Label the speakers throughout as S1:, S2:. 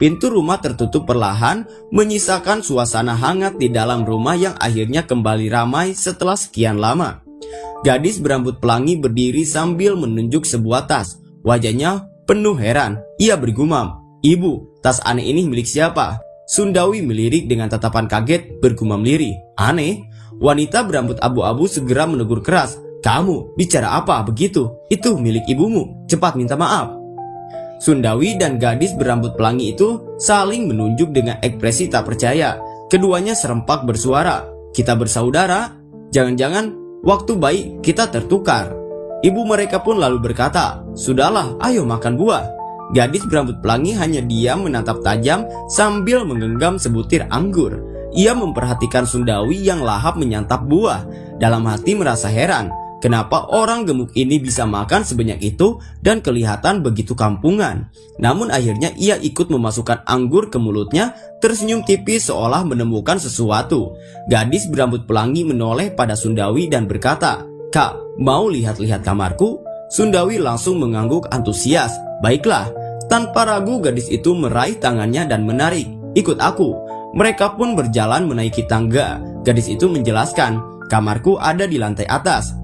S1: Pintu rumah tertutup perlahan, menyisakan suasana hangat di dalam rumah yang akhirnya kembali ramai setelah sekian lama. Gadis berambut pelangi berdiri sambil menunjuk sebuah tas. Wajahnya penuh heran. Ia bergumam, "Ibu, tas aneh ini milik siapa?" Sundawi melirik dengan tatapan kaget, bergumam lirih, "Aneh?" Wanita berambut abu-abu segera menegur keras, "Kamu bicara apa begitu? Itu milik ibumu. Cepat minta maaf." Sundawi dan gadis berambut pelangi itu saling menunjuk dengan ekspresi tak percaya. Keduanya serempak bersuara, "Kita bersaudara? Jangan-jangan waktu bayi kita tertukar." Ibu mereka pun lalu berkata, "Sudahlah, ayo makan buah." Gadis berambut pelangi hanya diam menatap tajam sambil menggenggam sebutir anggur. Ia memperhatikan Sundawi yang lahap menyantap buah. Dalam hati merasa heran, kenapa orang gemuk ini bisa makan sebanyak itu dan kelihatan begitu kampungan. Namun akhirnya ia ikut memasukkan anggur ke mulutnya, tersenyum tipis seolah menemukan sesuatu. Gadis berambut pelangi menoleh pada Sundawi dan berkata, "Kak, mau lihat-lihat kamarku?" Sundawi langsung mengangguk antusias. "Baiklah." Tanpa ragu gadis itu meraih tangannya dan menarik, "Ikut aku." Mereka pun berjalan menaiki tangga. Gadis itu menjelaskan, "Kamarku ada di lantai atas."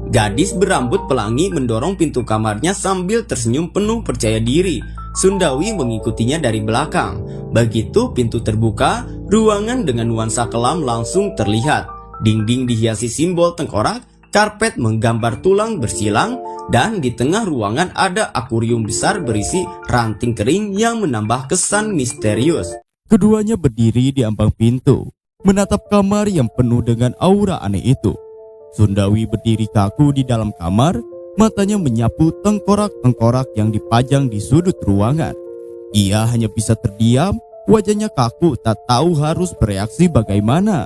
S1: Gadis berambut pelangi mendorong pintu kamarnya sambil tersenyum penuh percaya diri. Sundawi mengikutinya dari belakang. Begitu pintu terbuka, ruangan dengan nuansa kelam langsung terlihat. Dinding dihiasi simbol tengkorak, karpet menggambar tulang bersilang, dan di tengah ruangan ada akuarium besar berisi ranting kering yang menambah kesan misterius.
S2: Keduanya berdiri di ambang pintu, menatap kamar yang penuh dengan aura aneh itu. Sundawi berdiri kaku di dalam kamar, matanya menyapu tengkorak-tengkorak yang dipajang di sudut ruangan. Ia hanya bisa terdiam, wajahnya kaku tak tahu harus bereaksi bagaimana.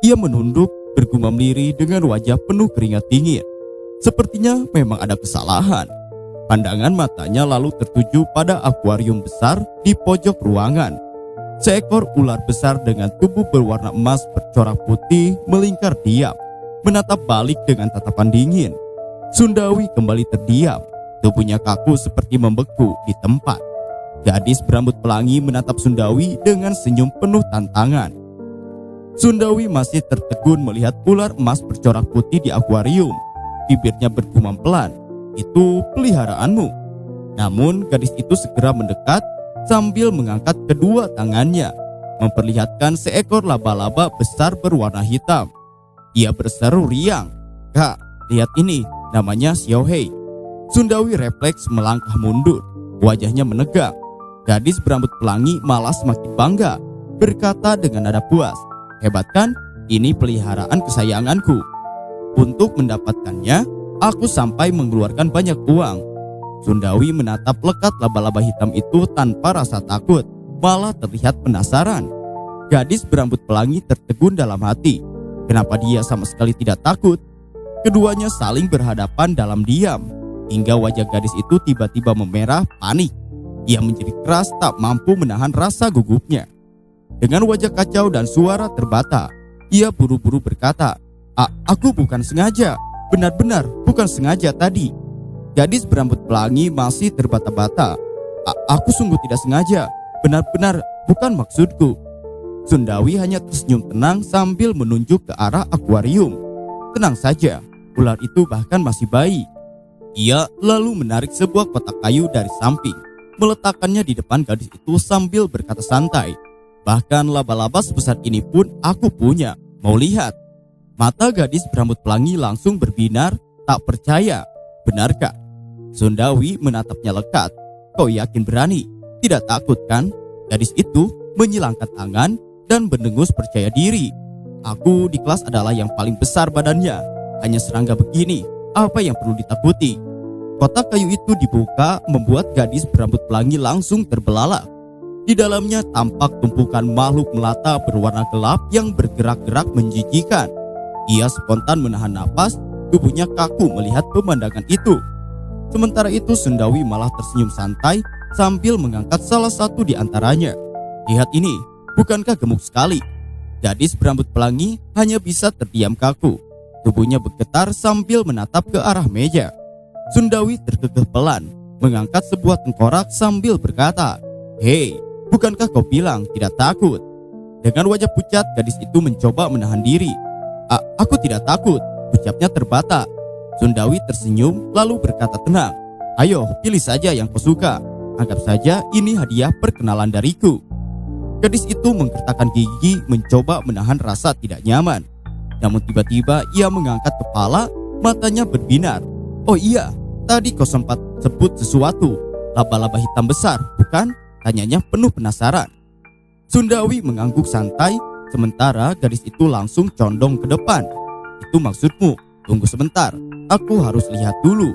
S2: Ia menunduk, bergumam lirih dengan wajah penuh keringat dingin. Sepertinya memang ada kesalahan. Pandangan matanya lalu tertuju pada akuarium besar di pojok ruangan. Seekor ular besar dengan tubuh berwarna emas bercorak putih melingkar diam, menatap balik dengan tatapan dingin. Sundawi kembali terdiam, tubuhnya kaku seperti membeku di tempat. Gadis berambut pelangi menatap Sundawi dengan senyum penuh tantangan. Sundawi masih tertegun melihat ular emas bercorak putih di akuarium. Bibirnya bergumam pelan, "Itu peliharaanmu." Namun gadis itu segera mendekat sambil mengangkat kedua tangannya, memperlihatkan seekor laba-laba besar berwarna hitam. Ia berseru riang, "Kak, lihat ini, namanya Xiaohei." Sundawi refleks melangkah mundur, wajahnya menegang. Gadis berambut pelangi malah semakin bangga, berkata dengan nada puas, "Hebat kan? Ini peliharaan kesayanganku. Untuk mendapatkannya, aku sampai mengeluarkan banyak uang." Sundawi menatap lekat laba-laba hitam itu tanpa rasa takut, malah terlihat penasaran. Gadis berambut pelangi tertegun dalam hati. Kenapa dia sama sekali tidak takut? Keduanya saling berhadapan dalam diam, hingga wajah gadis itu tiba-tiba memerah panik. Ia menjerit keras tak mampu menahan rasa gugupnya. Dengan wajah kacau dan suara terbata, ia buru-buru berkata, Aku bukan sengaja, benar-benar bukan sengaja tadi." Gadis berambut pelangi masih terbata-bata. Aku sungguh tidak sengaja, benar-benar bukan maksudku." Sundawi hanya tersenyum tenang sambil menunjuk ke arah akuarium. "Tenang saja, ular itu bahkan masih bayi." Ia lalu menarik sebuah kotak kayu dari samping, meletakkannya di depan gadis itu sambil berkata santai, "Bahkan laba-laba sebesar ini pun aku punya, mau lihat?" Mata gadis berambut pelangi langsung berbinar, tak percaya. "Benarkah?" Sundawi menatapnya lekat. "Kau yakin berani? Tidak takut kan?" Gadis itu menyilangkan tangan dan berdengus percaya diri. "Aku di kelas adalah yang paling besar badannya. Hanya serangga begini, apa yang perlu ditakuti?" Kotak kayu itu dibuka membuat gadis berambut pelangi langsung terbelalak. Di dalamnya tampak tumpukan makhluk melata berwarna gelap yang bergerak-gerak menjijikan. Ia spontan menahan napas, tubuhnya kaku melihat pemandangan itu. Sementara itu Sundawi malah tersenyum santai sambil mengangkat salah satu di antaranya. "Lihat ini, bukankah gemuk sekali?" Gadis berambut pelangi hanya bisa terdiam kaku. Tubuhnya bergetar sambil menatap ke arah meja. Sundawi terkekeh pelan, mengangkat sebuah tengkorak sambil berkata, "Hei, Bukankah kau bilang tidak takut?" Dengan wajah pucat, gadis itu mencoba menahan diri. Aku tidak takut," ucapnya terbata. Sundawi tersenyum lalu berkata tenang, "Ayo, pilih saja yang kau suka. Anggap saja ini hadiah perkenalan dariku." Gadis itu menggertakkan gigi mencoba menahan rasa tidak nyaman. Namun tiba-tiba ia mengangkat kepala, matanya berbinar. "Oh iya, tadi kau sempat sebut sesuatu. Laba-laba hitam besar, bukan?" tanyanya penuh penasaran. Sundawi mengangguk santai, sementara gadis itu langsung condong ke depan. "Itu maksudmu? Tunggu sebentar, aku harus lihat dulu."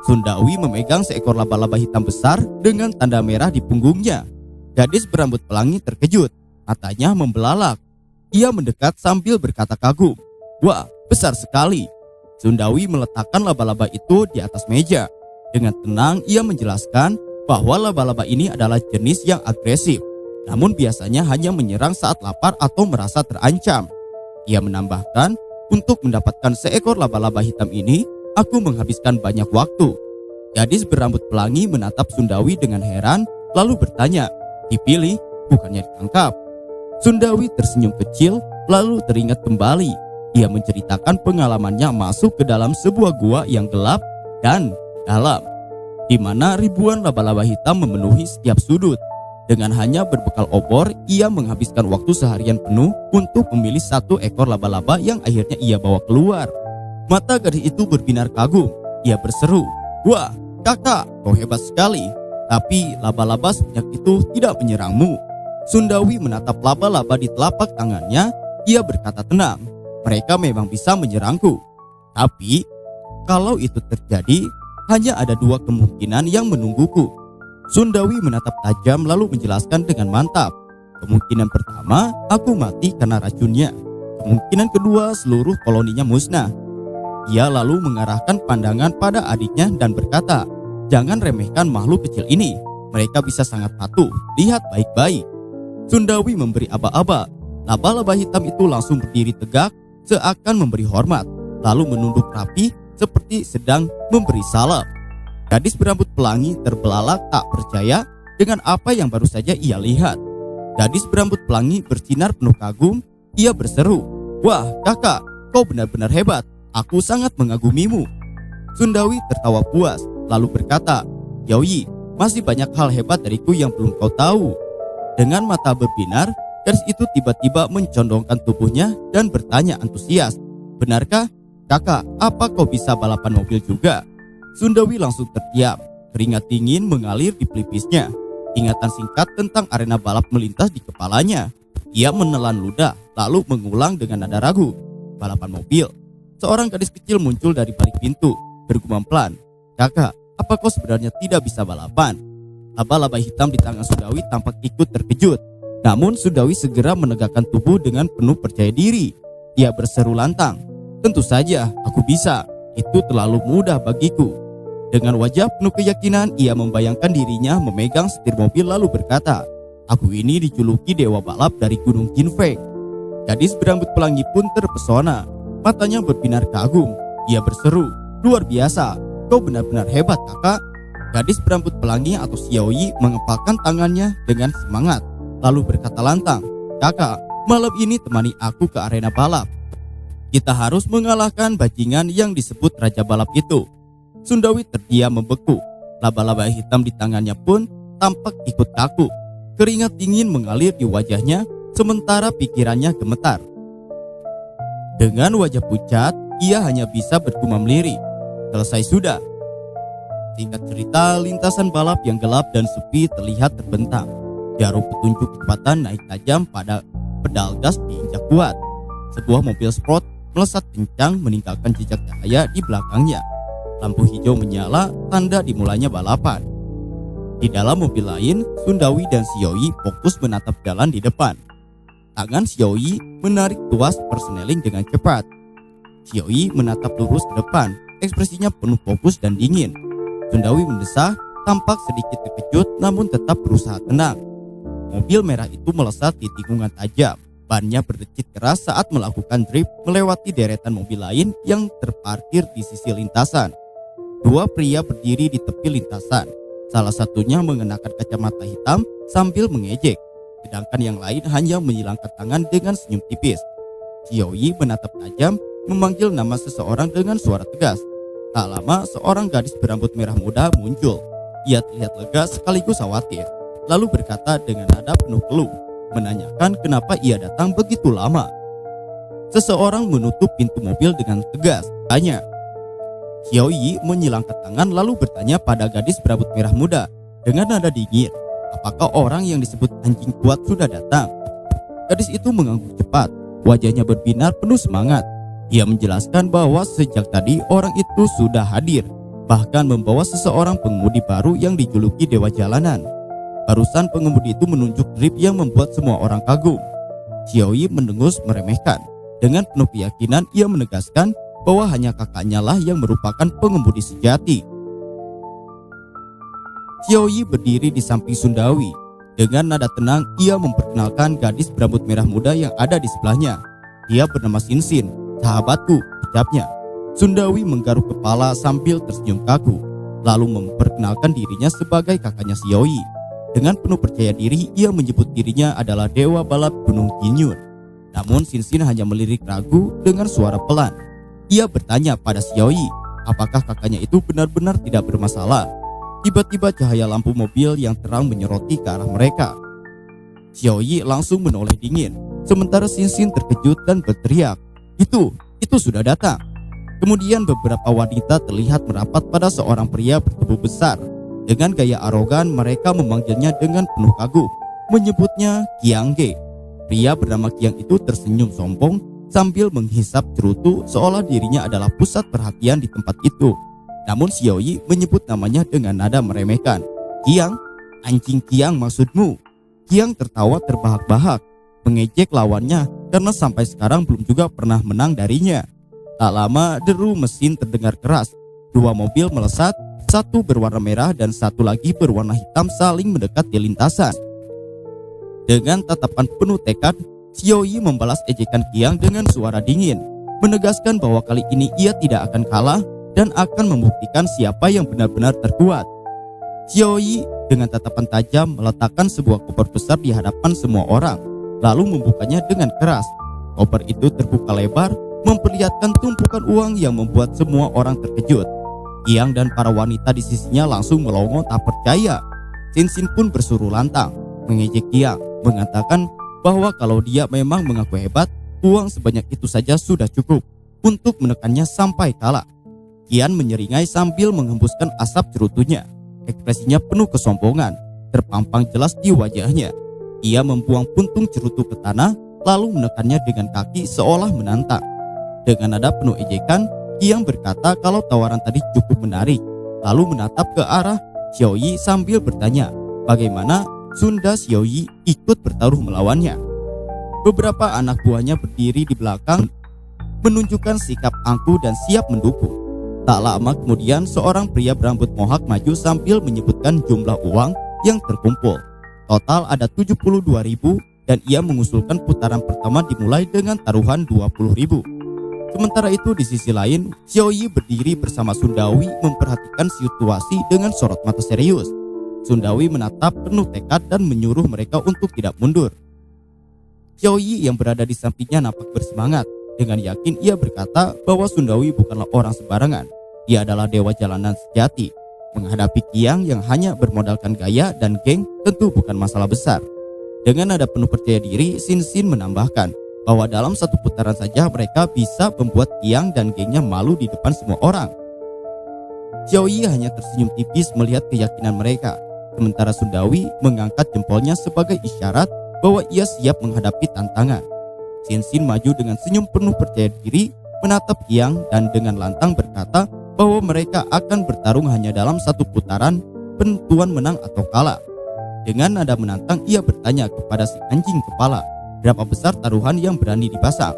S2: Sundawi memegang seekor laba-laba hitam besar dengan tanda merah di punggungnya. Gadis berambut pelangi terkejut, matanya membelalak. Ia mendekat sambil berkata kagum, "Wah, besar sekali." Sundawi meletakkan laba-laba itu di atas meja. Dengan tenang ia menjelaskan bahwa laba-laba ini adalah jenis yang agresif, namun biasanya hanya menyerang saat lapar atau merasa terancam. Ia menambahkan, "Untuk mendapatkan seekor laba-laba hitam ini, aku menghabiskan banyak waktu." Gadis berambut pelangi menatap Sundawi dengan heran, lalu bertanya, "Dipilih, bukannya ditangkap?" Sundawi tersenyum kecil, lalu teringat kembali. Ia menceritakan pengalamannya masuk ke dalam sebuah gua yang gelap dan dalam, di mana ribuan laba-laba hitam memenuhi setiap sudut. Dengan hanya berbekal obor, ia menghabiskan waktu seharian penuh untuk memilih satu ekor laba-laba yang akhirnya ia bawa keluar. Mata gadis itu berbinar kagum. Ia berseru, "Wah, kakak, kau hebat sekali. Tapi laba-laba sebanyak itu tidak menyerangmu." Sundawi menatap laba-laba di telapak tangannya. Ia berkata tenang, "Mereka memang bisa menyerangku. Tapi kalau itu terjadi, hanya ada dua kemungkinan yang menungguku." Sundawi menatap tajam lalu menjelaskan dengan mantap. "Kemungkinan pertama, aku mati karena racunnya. Kemungkinan kedua, seluruh koloninya musnah." Ia lalu mengarahkan pandangan pada adiknya dan berkata, "Jangan remehkan makhluk kecil ini. Mereka bisa sangat patuh. Lihat baik-baik." Sundawi memberi aba-aba. Laba-laba hitam itu langsung berdiri tegak seakan memberi hormat, lalu menunduk rapi seperti sedang memberi salam. Gadis berambut pelangi terbelalak tak percaya dengan apa yang baru saja ia lihat. Gadis berambut pelangi bersinar penuh kagum. Ia berseru, "Wah, kakak, kau benar-benar hebat. Aku sangat mengagumimu." Sundawi tertawa puas, lalu berkata, "Yaoi, masih banyak hal hebat dariku yang belum kau tahu." Dengan mata berbinar, gadis itu tiba-tiba mencondongkan tubuhnya dan bertanya antusias, "Benarkah, kakak, apa kau bisa balapan mobil juga?" Sundawi langsung terdiam, keringat dingin mengalir di pelipisnya. Ingatan singkat tentang arena balap melintas di kepalanya. Ia menelan ludah, lalu mengulang dengan nada ragu, "Balapan mobil." Seorang gadis kecil muncul dari balik pintu, bergumam pelan, "Kakak, apa kau sebenarnya tidak bisa balapan?" Laba-laba hitam di tangan Sundawi tampak ikut terkejut. Namun Sundawi segera menegakkan tubuh dengan penuh percaya diri. Ia berseru lantang, "Tentu saja, aku bisa. Itu terlalu mudah bagiku." Dengan wajah penuh keyakinan, ia membayangkan dirinya memegang setir mobil lalu berkata, "Aku ini dijuluki dewa balap dari Gunung Jinfeng." Gadis berambut pelangi pun terpesona. Matanya berbinar kagum. Ia berseru, "Luar biasa, kau benar-benar hebat, kakak." Gadis berambut pelangi atau Xiaoyi mengepalkan tangannya dengan semangat, lalu berkata lantang, "Kakak, malam ini temani aku ke arena balap. Kita harus mengalahkan bajingan yang disebut Raja Balap itu." Sundawi terdiam membeku. Laba-laba hitam di tangannya pun tampak ikut kaku. Keringat dingin mengalir di wajahnya, sementara pikirannya gemetar. Dengan wajah pucat, ia hanya bisa bergumam lirih, "Selesai sudah." Singkat cerita, lintasan balap yang gelap dan sepi terlihat terbentang. Jarum petunjuk kecepatan naik tajam pada pedal gas diinjak kuat. Sebuah mobil sport melesat kencang meninggalkan jejak cahaya di belakangnya. Lampu hijau menyala, tanda dimulainya balapan. Di dalam mobil lain, Sundawi dan Xiaoyi fokus menatap jalan di depan. Tangan Xiaoyi menarik tuas perseneling dengan cepat. Xiaoyi menatap lurus ke depan, ekspresinya penuh fokus dan dingin. Sundawi mendesah, tampak sedikit terkejut namun tetap berusaha tenang. Mobil merah itu melesat di tikungan tajam. Bannya berdecit keras saat melakukan drift melewati deretan mobil lain yang terparkir di sisi lintasan. Dua pria berdiri di tepi lintasan. Salah satunya mengenakan kacamata hitam sambil mengejek, sedangkan yang lain hanya menyilangkan tangan dengan senyum tipis. Xiaoyi menatap tajam, memanggil nama seseorang dengan suara tegas. Tak lama, seorang gadis berambut merah muda muncul. Ia terlihat lega sekaligus khawatir, lalu berkata dengan nada penuh keluh, menanyakan kenapa ia datang begitu lama. Seseorang menutup pintu mobil dengan tegas, tanya. Xiaoyi menyilangkan tangan lalu bertanya pada gadis berambut merah muda dengan nada dingin, apakah orang yang disebut anjing kuat sudah datang? Gadis itu mengangguk cepat, wajahnya berbinar penuh semangat. Ia menjelaskan bahwa sejak tadi orang itu sudah hadir, bahkan membawa seseorang pengemudi baru yang dijuluki Dewa Jalanan. Barusan pengemudi itu menunjuk drip yang membuat semua orang kagum. Xiaoyi mendengus meremehkan. Dengan penuh keyakinan ia menegaskan bahwa hanya kakaknya lah yang merupakan pengemudi sejati. Xiaoyi berdiri di samping Sundawi. Dengan nada tenang ia memperkenalkan gadis berambut merah muda yang ada di sebelahnya. Dia bernama Sinsin, sahabatku, ucapnya. Sundawi menggaruk kepala sambil tersenyum kaku, lalu memperkenalkan dirinya sebagai kakaknya Xiaoyi. Dengan penuh percaya diri ia menyebut dirinya adalah dewa balap Gunung Jinyun. Namun Sinsin hanya melirik ragu dengan suara pelan. Ia bertanya pada Xiaoyi, apakah kakaknya itu benar-benar tidak bermasalah. Tiba-tiba cahaya lampu mobil yang terang menyoroti ke arah mereka. Xiaoyi langsung menoleh dingin, sementara Sinsin terkejut dan berteriak, Itu sudah datang. Kemudian beberapa wanita terlihat merapat pada seorang pria bertubuh besar. Dengan gaya arogan mereka memanggilnya dengan penuh kagum, menyebutnya Qiang Ge. Pria bernama Qiang itu tersenyum sombong sambil menghisap cerutu seolah dirinya adalah pusat perhatian di tempat itu. Namun Xiaoyi menyebut namanya dengan nada meremehkan. Qiang? Anjing Qiang maksudmu? Qiang tertawa terbahak-bahak, mengejek lawannya karena sampai sekarang belum juga pernah menang darinya. Tak lama deru mesin terdengar keras. Dua mobil melesat, satu berwarna merah dan satu lagi berwarna hitam saling mendekat di lintasan. Dengan tatapan penuh tekad, Xiaoyi membalas ejekan Qiang dengan suara dingin, menegaskan bahwa kali ini ia tidak akan kalah dan akan membuktikan siapa yang benar-benar terkuat. Xiaoyi dengan tatapan tajam meletakkan sebuah koper besar di hadapan semua orang, lalu membukanya dengan keras. Koper itu terbuka lebar, memperlihatkan tumpukan uang yang membuat semua orang terkejut. Qiang dan para wanita di sisinya langsung melongo tak percaya. Sinsin pun bersuruh lantang, mengejek Qiang, mengatakan bahwa kalau dia memang mengaku hebat, uang sebanyak itu saja sudah cukup untuk menekannya sampai kalah. Qiang menyeringai sambil menghembuskan asap cerutunya. Ekspresinya penuh kesombongan, terpampang jelas di wajahnya. Ia membuang puntung cerutu ke tanah, lalu menekannya dengan kaki seolah menantang. Dengan nada penuh ejekan, Qiang berkata kalau tawaran tadi cukup menarik, lalu menatap ke arah Xiaoyi sambil bertanya, bagaimana Sunda Xiaoyi ikut bertaruh melawannya. Beberapa anak buahnya berdiri di belakang, menunjukkan sikap angkuh dan siap mendukung. Tak lama kemudian seorang pria berambut mohak maju sambil menyebutkan jumlah uang yang terkumpul. Total ada 72.000 dan ia mengusulkan putaran pertama dimulai dengan taruhan 20.000. Sementara itu di sisi lain, Xiaoyi berdiri bersama Sundawi memperhatikan situasi dengan sorot mata serius. Sundawi menatap penuh tekad dan menyuruh mereka untuk tidak mundur. Xiaoyi yang berada di sampingnya nampak bersemangat. Dengan yakin ia berkata bahwa Sundawi bukanlah orang sembarangan. Dia adalah dewa jalanan sejati. Menghadapi Qiang yang hanya bermodalkan gaya dan geng tentu bukan masalah besar. Dengan nada penuh percaya diri, Sinsin menambahkan bahwa dalam satu putaran saja mereka bisa membuat Qiang dan gengnya malu di depan semua orang. Xiaoyi hanya tersenyum tipis melihat keyakinan mereka. Sementara Sundawi mengangkat jempolnya sebagai isyarat bahwa ia siap menghadapi tantangan. Sinsin maju dengan senyum penuh percaya diri, menatap Qiang dan dengan lantang berkata bahwa mereka akan bertarung hanya dalam satu putaran, penentuan menang atau kalah. Dengan nada menantang ia bertanya kepada si anjing kepala, berapa besar taruhan yang berani dipasang.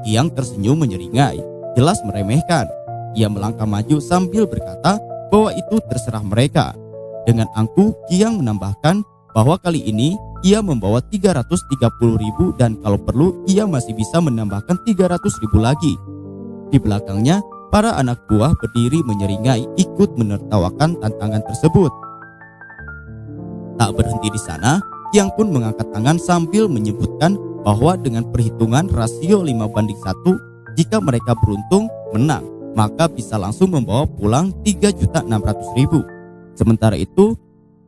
S2: Qiang tersenyum menyeringai, jelas meremehkan. Ia melangkah maju sambil berkata bahwa itu terserah mereka. Dengan angkuh, Qiang menambahkan bahwa kali ini ia membawa 330.000 dan kalau perlu ia masih bisa menambahkan 300.000 lagi. Di belakangnya, para anak buah berdiri menyeringai ikut menertawakan tantangan tersebut. Tak berhenti di sana, Kiang pun mengangkat tangan sambil menyebutkan bahwa dengan perhitungan rasio 5:1, jika mereka beruntung menang, maka bisa langsung membawa pulang 3.600.000. Sementara itu,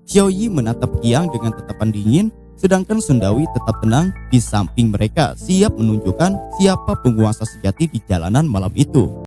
S2: Xiao Yi menatap Kiang dengan tatapan dingin, sedangkan Sundawi tetap tenang di samping mereka, siap menunjukkan siapa penguasa sejati di jalanan malam itu.